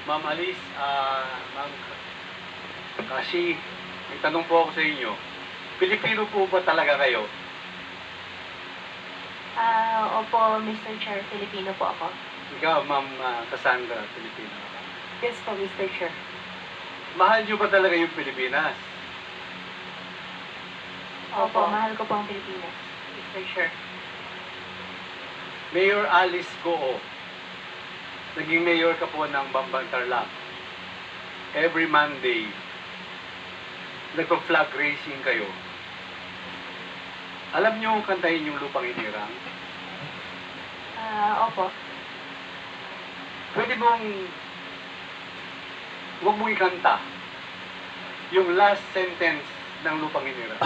Ma'am Alice, Ma'am Kashi, may tanong po ako sa inyo. Pilipino po ba talaga kayo? Opo, Mr. Chair, Filipino po ako. Ikaw, Ma'am Cassandra, Pilipino ka ba? Yes po, Mr. Chair. Mahal niyo ba talaga yung Pilipinas? Opo, mahal ko po ang Pilipinas, Mr. Chair. Mayor Alice Goo, naging mayor ka po ng Bambang Tarlac. Every Monday, nagpa-flag racing kayo. Alam niyo kantahin yung Lupang Hinirang? Opo. Pwede mong huwag mong ikanta yung last sentence ng Lupang Hinirang.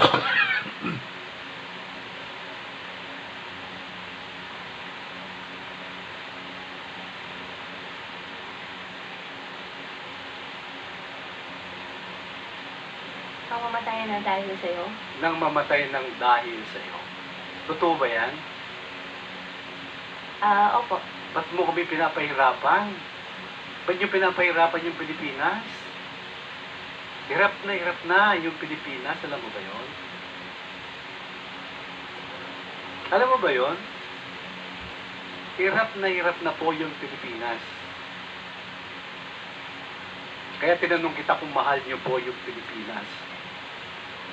Mamamatayan na dahil sa'yo. Nang mamatay ng dahil sa iyo. Totoo ba yan? Opo. Ba't mo kami pinapahirapan? Ba't nyo pinapahirapan yung Pilipinas? Hirap na yung Pilipinas. Alam mo ba yon? Alam mo ba yon? Hirap na po yung Pilipinas. Kaya tinanong kita kung mahal nyo po yung Pilipinas.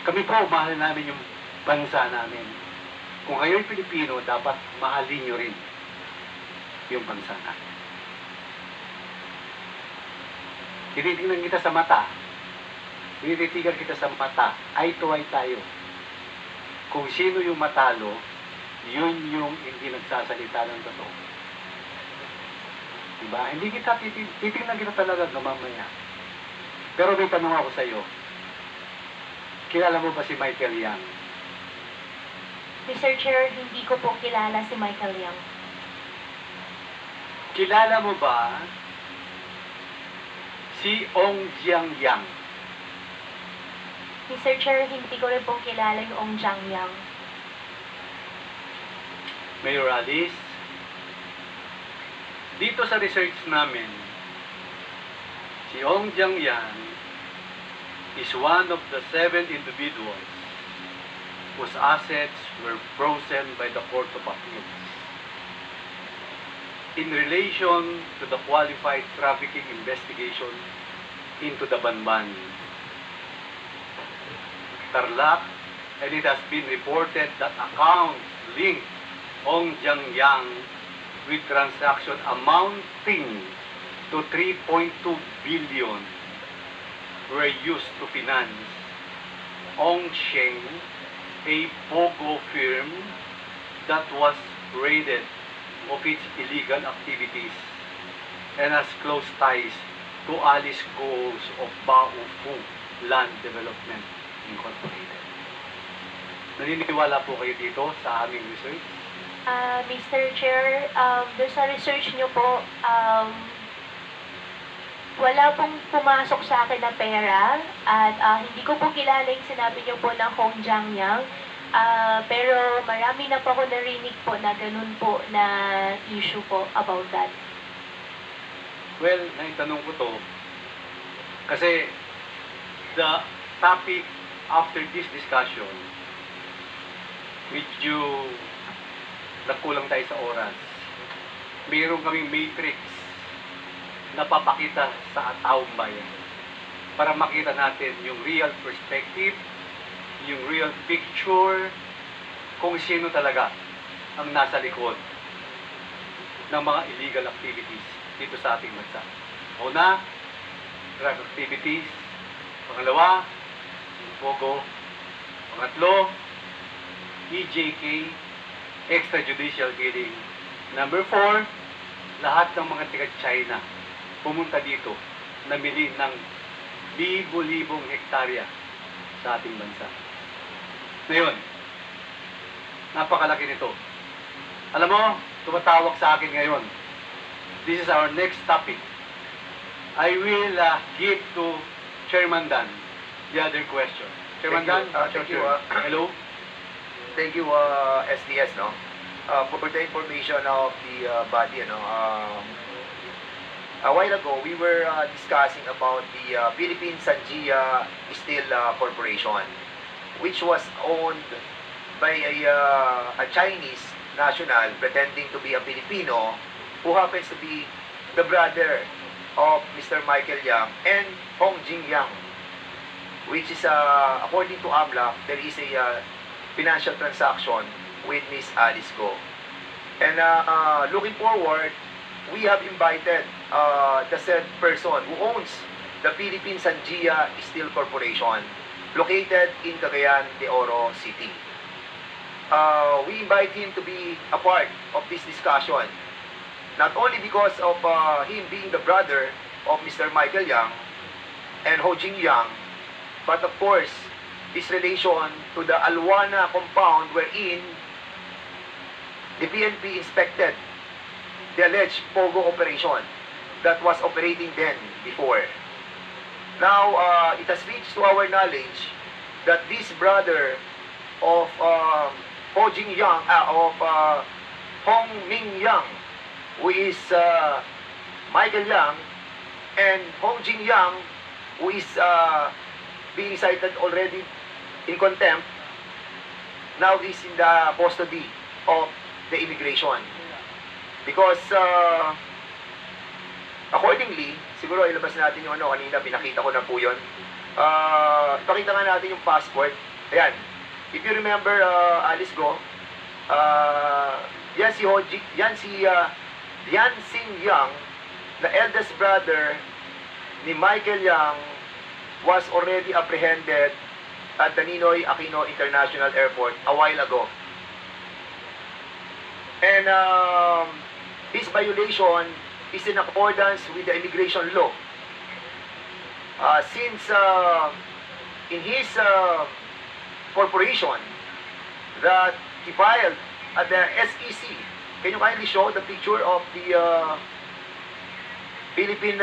Kami po, mahal namin yung bansa namin. Kung kayo'y Pilipino, dapat mahalin nyo rin yung bansa natin. Tinitingnan kita sa mata. Tinititigan kita sa mata. Eye to eye tayo. Kung sino yung matalo, yun yung hindi nagsasalita ng totoo. Diba? Hindi kita titingnan kita talaga mamaya. Pero may tanong ako sa iyo. Kilala mo ba si Michael Yang? Mr. Chair, hindi ko po kilala si Michael Yang. Kilala mo ba si Ong Jiang Yang? Mr. Chair, hindi ko rin po kilala yung Ong Jiang Yang. Mayor Alice, dito sa research namin, si Ong Jiang Yang is one of the 7 individuals whose assets were frozen by the Court of Appeals in relation to the qualified trafficking investigation into the Banban, Tarlac, and it has been reported that accounts linked Ong Jiang Yang with transaction amounting to 3.2 billion were used to finance Ong Sheng, a POGO firm that was raided of its illegal activities and has close ties to Alice Goals of Baofu Land Development Incorporated. Naniniwala po kayo dito sa aming research? Mr. Chair, doon sa research nyo po, wala pong pumasok sa akin na pera at hindi ko po kilala yung sinabi nyo po ng Ong Jiang Yang. Pero marami na po ako narinig po na ganun po na issue po about that. Well, naitanong ko to kasi the topic after this discussion, medyo nagkulang tayo sa oras. Mayroon kaming matrix na papakita sa taong bayan para makita natin yung real perspective, yung real picture, kung sino talaga ang nasa likod ng mga illegal activities dito sa ating bansa. Una, drug activities. Pangalawa, yung POGO. Pangatlo, EJK, extrajudicial killing. Number 4, lahat ng mga taga-China pumunta dito, namili ng libo-libong hektarya sa ating bansa. Ngayon, napakalaki nito. Alam mo, tumatawag sa akin ngayon. This is our next topic. I will give to Chairman Dan the other question. Chairman Dan, Thank you. hello. Thank you, SDS, no? For the information of the body, a while ago, we were discussing about the Philippine Sanjia Steel Corporation, which was owned by a Chinese national pretending to be a Filipino who happens to be the brother of Mr. Michael Yang and Hong Jingyang, which is, according to AMLAC, there is a financial transaction with Miss Alice Go. And looking forward, we have invited the said person who owns the Philippine Sanjia Steel Corporation, located in Cagayan de Oro City. We invite him to be a part of this discussion, not only because of him being the brother of Mr. Michael Yang and Ho Jing Yang, but of course, his relation to the Alwana compound wherein the PNP inspected the alleged Pogo operation that was operating then before. Now, it has reached to our knowledge that this brother of Ho Jing Yang, of Hong Ming Yang, who is Michael Yang, and Hong Jing Yang, who is being cited already in contempt, now is in the custody of the immigration. Because accordingly, siguro ilabas natin yung ano kanina, pinakita ko na po yun. Ipakita nga natin yung passport. Ayan. If you remember, Alice Go, yan si Yan Sing Yang, the eldest brother ni Michael Yang, was already apprehended at the Ninoy Aquino International Airport a while ago. And this violation is in accordance with the immigration law. Since in his corporation that he filed at the SEC, can you kindly show the picture of the Philippine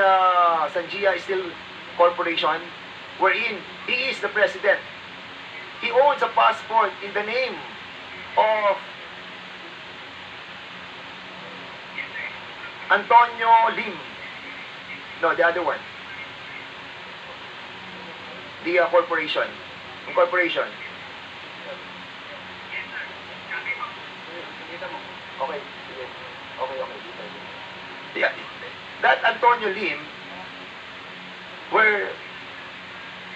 Sanjia Steel Corporation, wherein he is the president. He owns a passport in the name of Antonio Lim. No, the other one. The corporation. Incorporation. Okay. Yeah, that Antonio Lim, where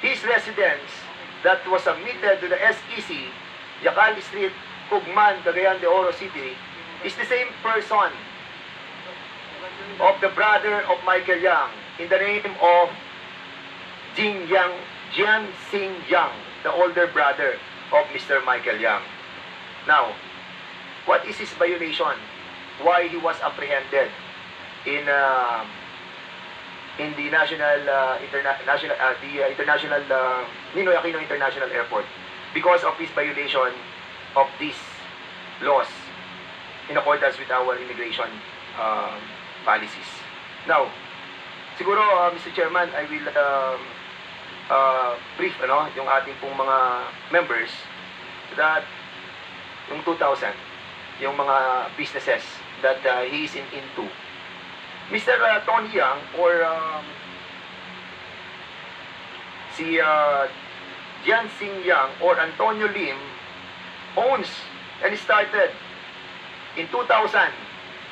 his residence that was submitted to the SEC, Yacal Street, Cugman, Cagayan de Oro City, is the same person of the brother of Michael Yang in the name of Jian Sing Yang, the older brother of Mr. Michael Yang. Now, what is his violation? Why he was apprehended in the international Ninoy Aquino International Airport? Because of his violation of these laws in accordance with our immigration policies. Now, siguro, Mr. Chairman, I will brief yung ating pong mga members that yung 2,000, yung mga businesses that he is into. Mr. Tony Yang or si Jian Sing Yang or Antonio Lim owns and started in 2000.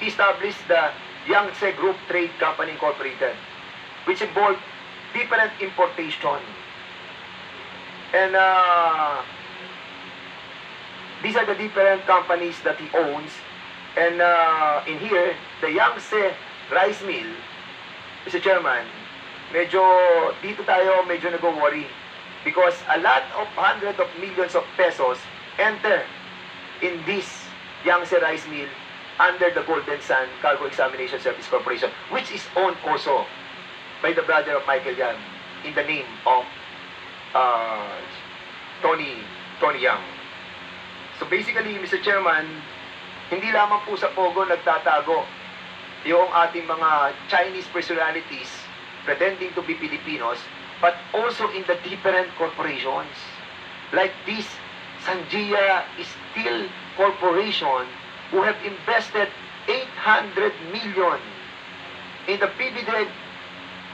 He established the Yangtze Group Trade Company Incorporated, which involved different importation. And these are the different companies that he owns. And in here, the Yangtze Rice Mill, Mr. Chairman, dito tayo medyo nag-worry because a lot of hundreds of millions of pesos enter in this Yangtze Rice Mill under the Golden Sun Cargo Examination Service Corporation, which is owned also by the brother of Michael Yang in the name of Tony Yang. So basically, Mr. Chairman, hindi lamang po sa Pogo nagtatago yung ating mga Chinese personalities pretending to be Filipinos, but also in the different corporations. Like this Sanjia Steel Corporation, who have invested 800 million in the PBD,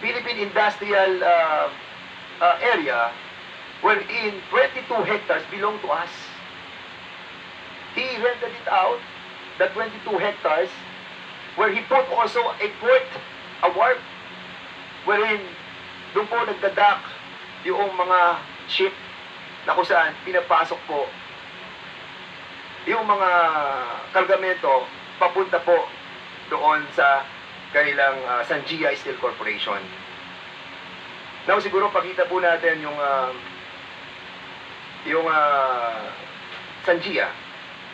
Philippine Industrial Area, wherein 22 hectares belong to us. He rented it out, the 22 hectares, where he put also a port, a wharf, wherein doon po nagdadak yung mga ship na kung saan pinapasok po yung mga kargamento papunta po doon sa kanilang Sanjia Steel Corporation. Now siguro pakita po natin yung Sanjia,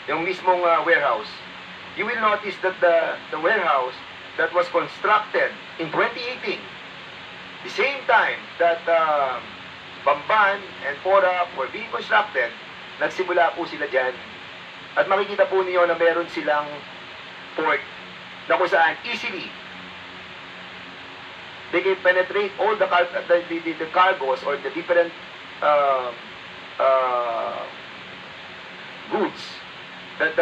yung mismong warehouse. You will notice that the warehouse that was constructed in 2018, the same time that Bamban and Porac were being constructed, nagsimula po sila dyan. At makikita po niyo na meron silang port na kung saan easily they can penetrate all the cargos or the different goods that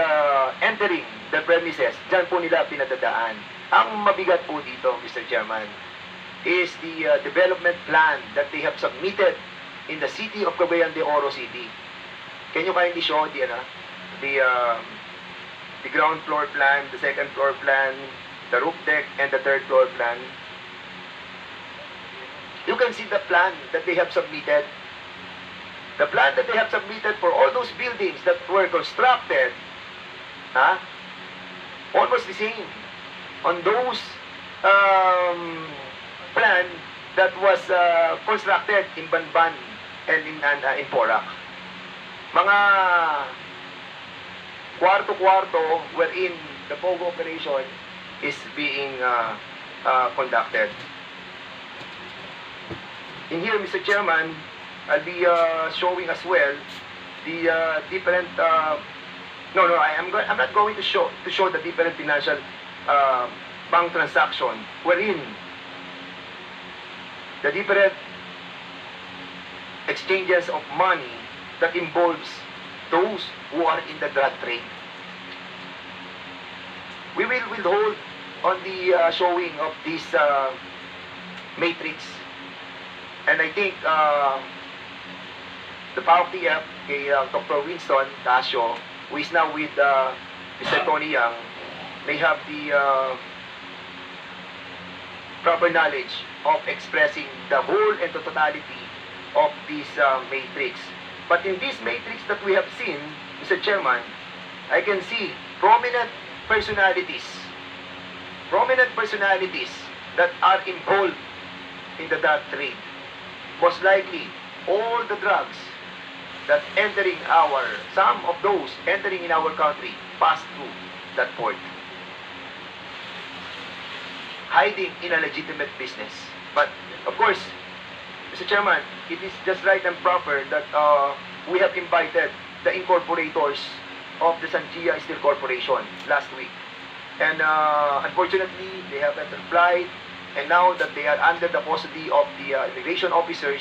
entering the premises. Diyan po nila pinadadaan. Ang mabigat po dito, Mr. Chairman, is the development plan that they have submitted in the city of Cagayan de Oro City. Can you kindly show the ground floor plan, the second floor plan, the roof deck, and the third floor plan? You can see the plan that they have submitted. The plan that they have submitted for all those buildings that were constructed, almost the same on those plan that was constructed in Banban and in Porac. Mga kwarto-kwarto wherein the POGO operation is being conducted. In here, Mr. Chairman, I'll be showing as well the different. I'm not going to show the different financial bank transaction wherein the different exchanges of money that involves those who are in the drug trade. We will withhold on the showing of this matrix. And I think the PAOK-TF, Dr. Winston Tasio, who is now with Mr. Tony Yang, may have the proper knowledge of expressing the whole and the totality of this matrix. But in this matrix that we have seen, Mr. Chairman, I can see prominent personalities that are involved in the drug trade. Most likely, all the drugs that some of those entering in our country pass through that port, hiding in a legitimate business. But of course, Mr. Chairman, it is just right and proper that we have invited the incorporators of the Sanjia Steel Corporation last week. And unfortunately, they haven't replied. And now that they are under the custody of the immigration officers,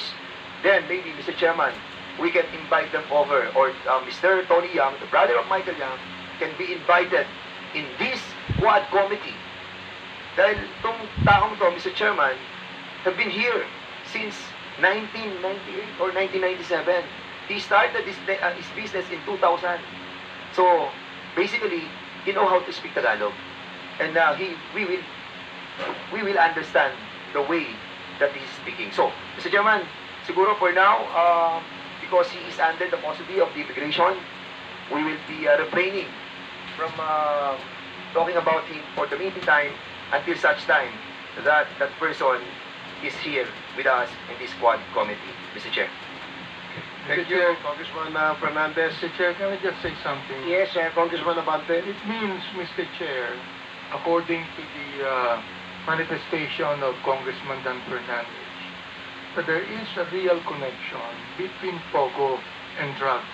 then maybe, Mr. Chairman, we can invite them over. Or Mr. Tony Yang, the brother of Michael Yang, can be invited in this Quad Committee. Dahil itong taong to, Mr. Chairman, have been here since 1998 or 1997. He started his business in 2000. So, basically, he knows how to speak Tagalog. And we will understand the way that he's speaking. So, Mr. Chairman, siguro for now, because he is under the custody of the immigration, we will be refraining from talking about him for the meantime until such time that that person is here with us in this Quad Committee. Mr. Chair. Thank you, Congressman Fernandez. Mr. Chair, can I just say something? Yes, Congressman Abante. It means, Mr. Chair, according to the manifestation of Congressman Dan Fernandez, that there is a real connection between POGO and drugs,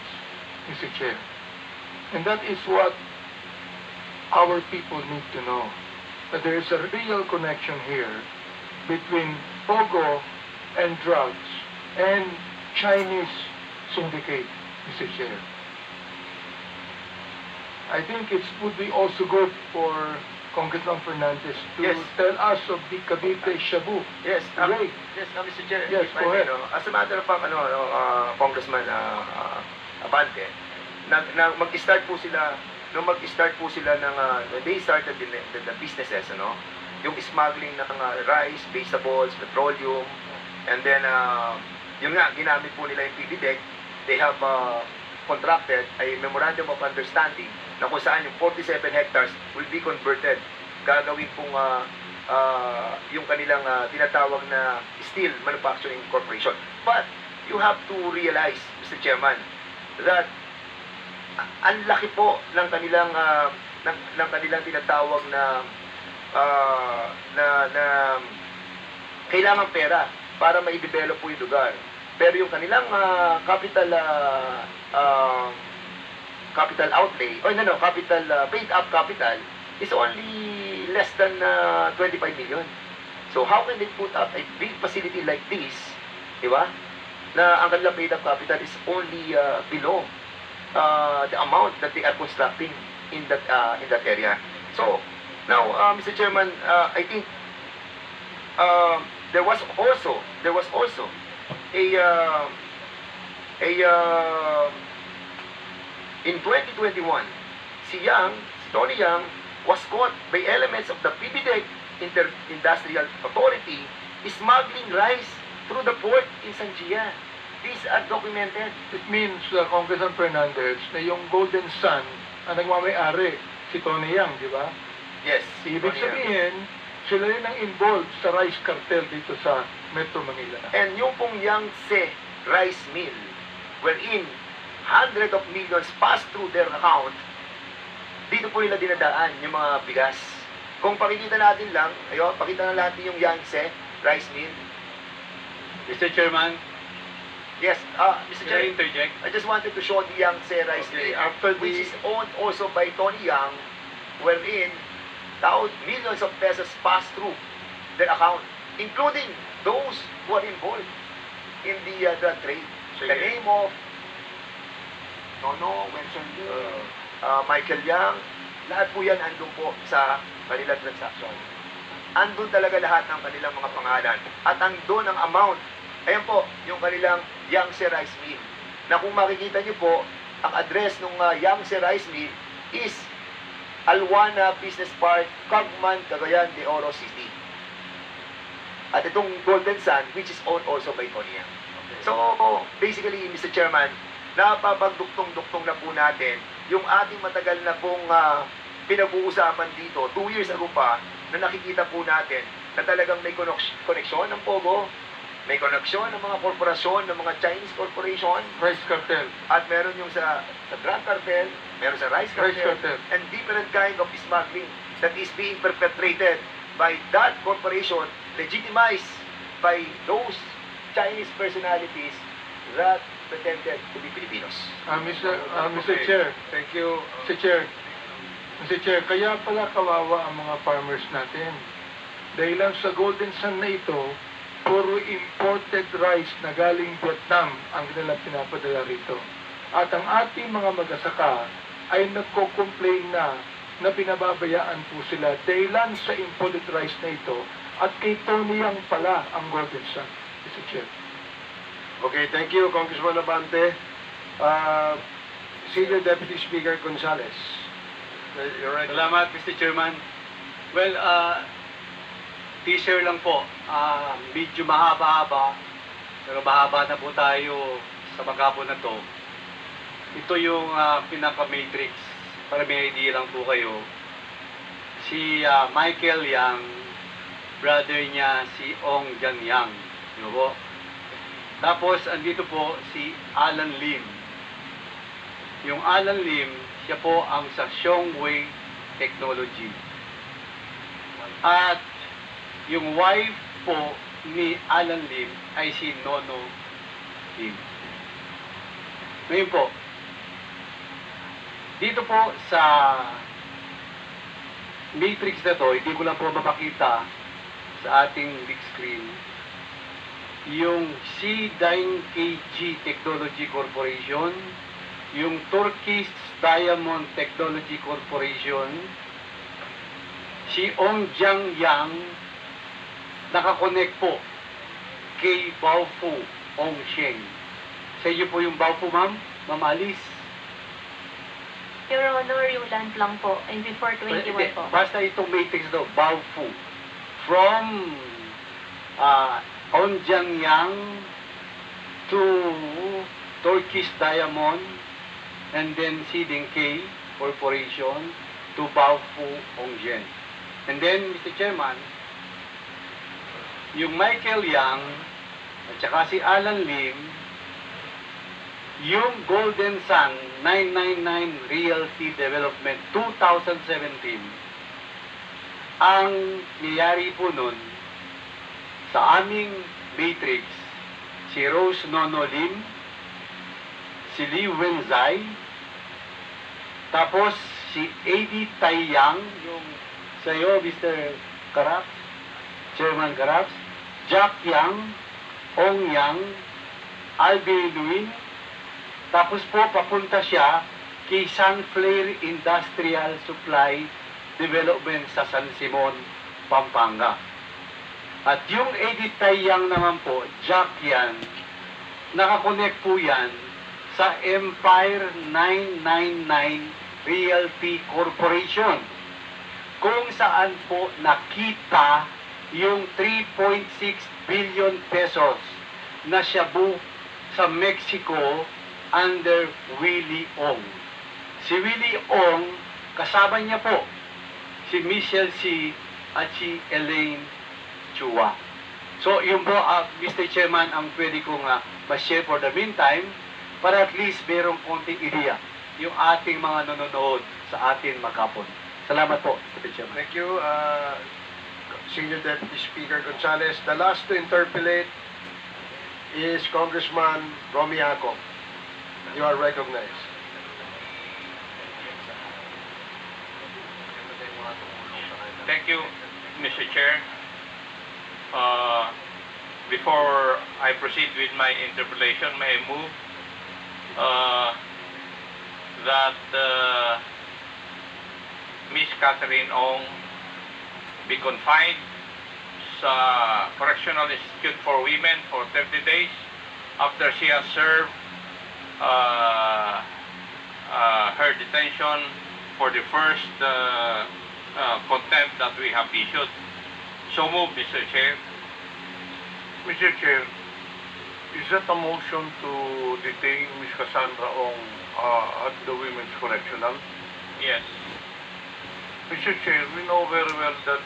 Mr. Chair. And that is what our people need to know, that there is a real connection here between POGO and drugs and Chinese syndicate, Mr. Chair. I think it would be also good for Congressman Fernandez to Yes. tell us of the Cavite Shabu. Yes, Great. yes, Mr. Chair. Yes, if I go may, ahead. As a matter of fact, Congressman Abante, mag-start po sila, nung mag-start po sila ng, when they started the businesses, yung smuggling ng rice, vegetables, petroleum, and then, yun nga, ginamit po nila yung PBDEC, they have contracted a memorandum of understanding na kung saan yung 47 hectares will be converted. Gagawin pong yung kanilang tinatawag na Steel Manufacturing Corporation. But you have to realize, Mr. Chairman, that ang laki po ng kanilang ng kanilang tinatawag na kailangan pera para ma-develop po yung lugar. Pero yung kanilang capital outlay, paid up capital is only less than 25 million. So how can they put up a big facility like this, di ba? Na ang kanilang paid up capital is only below the amount that they are constructing in that area. So now, Mr. Chairman, I think there was also in 2021, si Tony Yang was caught by elements of the PBDEC Industrial Authority smuggling rice through the port in Sanjia. These are documented. It means, Congressman Fernandez, na yung Golden Sun ang nagmamayari si Tony Yang, di ba? Yes. Ibig Tony Yang. sabihin, sila rin ang involved sa rice cartel dito sa Metro Manila. And yung pong Yangtze Rice Mill, wherein hundreds of millions pass through their account, dito po nila dinadaan yung mga bigas. Kung pakikita natin lang, pakita na natin yung Yangtze Rice Mill. Mr. Chairman, Yes, Mr. can I Chair, interject? I just wanted to show the Yangtze Rice Okay, Mill, after which the is owned also by Tony Yang, wherein millions of pesos pass through their account, including those who are involved in the drug trade. The Sige. name of Nono, Wenson Lee, Michael Yang, lahat po yan andun po sa kanilang transaction. Andun talaga lahat ng kanilang mga pangalan. At andun ang amount. Ayan po, yung kanilang Yangtze Rice Mill. Na kung makikita nyo po, ang address ng Yangtze Rice Mill is Alwana Business Park, Cagman, Cagayan de Oro City. At itong Golden Sun, which is owned also by Tony Yang. So, basically, Mr. Chairman, napapagduktong-duktong na po natin yung ating matagal na pong pinag-uusapan dito, 2 years ago pa, na nakikita po natin na talagang may koneksyon ng Pogo, may koneksyon ng mga korporasyon, ng mga Chinese corporation, Rice cartel. at meron yung sa drug cartel, meron sa rice Rice cartel, cartel. and different kind of smuggling that is being perpetrated by that corporation, legitimized by those Chinese personalities that pretended to be Filipinos. Mr. Okay. Chair, Thank you. Mr. Chair, kaya pala kawawa ang mga farmers natin. Dahil lang sa Golden Sun na ito, puro imported rice na galing Vietnam ang nilang pinapadala rito. At ang ating mga magasaka ay nagko-complain na pinababayaan po sila dahilan sa imported rice na ito at kay Tony Yang pala ang Golden Sun, Mr. Chair. Okay, thank you, Congressman Abante. Senior Deputy Speaker Gonzales. You're right. Salamat, Mr. Chairman. Well, teaser lang po. Medyo mahaba-haba, pero mahaba na po tayo sa maghapon na to. Ito yung pinaka-matrix, para may idea lang po kayo. Si Michael Yang, brother niya si Ong Jang Yang. Diba po? Tapos, andito po si Alan Lim. Yung Alan Lim, siya po ang sa Xiongwei Technology. At yung wife po ni Alan Lim ay si Nono Lim. Ngayon po, dito po sa matrix na to, hindi ko lang po mapakita sa ating big screen yung Xidine KG Technology Corporation, yung Turkish Diamond Technology Corporation, si Ong Jiang Yang nakakonect po kay Baofu Ong Sheng. Sa iyo po yung Baofu, ma'am? Ma'am Alice? Your Honor, yung land lang po. And before 21 po. Basta itong matrix daw, Baofu. From Ong Jiang Yang to Turkish Diamond and then CDK Corporation to Baofu Ong Sheng. And then, Mr. Chairman, yung Michael Yang at saka si Alan Lim, yung Golden Sun 999 Realty Development 2017, ang niyari po nun sa aming matrix, si Rose Nono Lim, si Lee Wenzai, tapos si A.D. Taiyang, yung sa'yo, Mr. Karaps, Chairman Karaps, Jack Yang, Ong Yang, Alvin Luin, tapos po papunta siya kay Sunflare Industrial Supply Development sa San Simon, Pampanga. At yung Edith Taiyang naman po, Jack yan, nakakonect po yan sa Empire 999 Realty Corporation, kung saan po nakita yung 3.6 billion pesos na shabu sa Mexico under Willie Ong. Si Willie Ong, kasama niya po si Michelle C. at si Elaine Chua. So, yun po, Mr. Chairman, ang pwede kong ma-share for the meantime para at least merong konting ideya yung ating mga nanonood sa atin makapon. Salamat po, Mr. Chairman. Thank you, Senior Deputy Speaker Gonzales. The last to interpolate is Congressman Romy Ako. You are recognized. Thank you, Mr. Chair. Before I proceed with my interpellation, may I move that Miss Catherine Ong be confined sa Correctional Institute for Women for 30 days after she has served her detention for the first contempt that we have issued. So move, Mr. Chair. Mr. Chair, is that a motion to detain Ms. Cassandra Ong at the Women's Correctional? Yes. Mr. Chair, we know very well that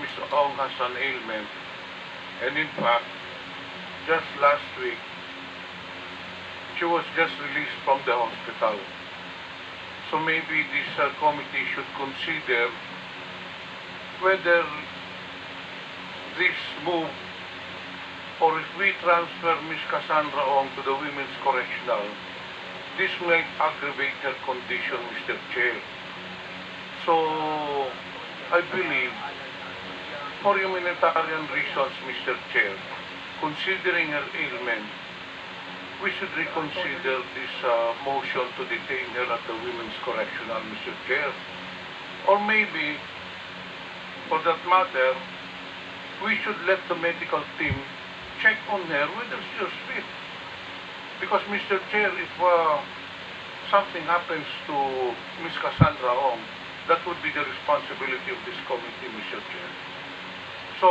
Ms. Ong has an ailment. And in fact, just last week, she was just released from the hospital. So maybe this committee should consider whether this move, or if we transfer Ms. Cassandra Ong to the Women's Correctional, this might aggravate her condition, Mr. Chair. So, I believe, for humanitarian reasons, Mr. Chair, considering her ailment, we should reconsider this motion to detain her at the Women's Correctional, Mr. Chair. Or maybe, for that matter, we should let the medical team check on her whether she is fit. Because, Mr. Chair, if something happens to Ms. Cassandra Ong, that would be the responsibility of this committee, Mr. Chair. So,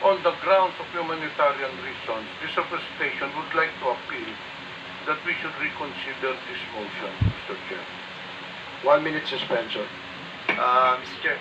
on the grounds of humanitarian reasons, this representation would like to appeal that we should reconsider this motion, Mr. Chair. 1 minute suspension. Mr. Chair,